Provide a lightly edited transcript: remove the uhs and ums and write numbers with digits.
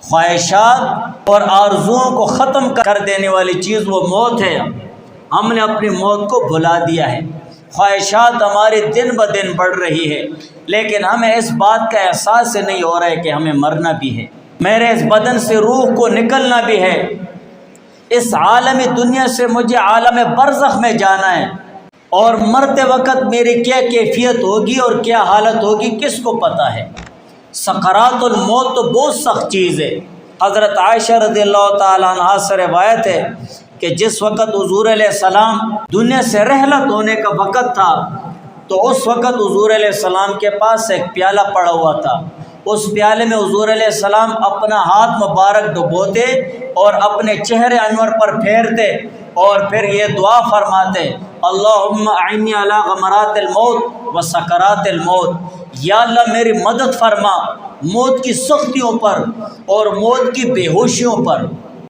خواہشات اور آرزوؤں کو ختم کر دینے والی چیز وہ موت ہے۔ ہم نے اپنی موت کو بھلا دیا ہے، خواہشات ہماری دن بدن بڑھ رہی ہے، لیکن ہمیں اس بات کا احساس نہیں ہو رہا ہے کہ ہمیں مرنا بھی ہے، میرے اس بدن سے روح کو نکلنا بھی ہے، اس عالم دنیا سے مجھے عالم برزخ میں جانا ہے، اور مرتے وقت میری کیا کیفیت ہوگی اور کیا حالت ہوگی کس کو پتہ ہے۔ سکرات الموت تو بہت سخت چیز ہے۔ حضرت عائشہ رضی اللہ تعالیٰ عنہا سے روایت ہے کہ جس وقت حضور علیہ السلام دنیا سے رحلت ہونے کا وقت تھا تو اس وقت حضور علیہ السلام کے پاس ایک پیالہ پڑا ہوا تھا، اس پیالے میں حضور علیہ السلام اپنا ہاتھ مبارک ڈبوتے اور اپنے چہرے انور پر پھیرتے اور پھر یہ دعا فرماتے، اللہم اعنی علی غمرات الموت و سکرات الموت، یا اللہ میری مدد فرما موت کی سختیوں پر اور موت کی بے ہوشیوں پر۔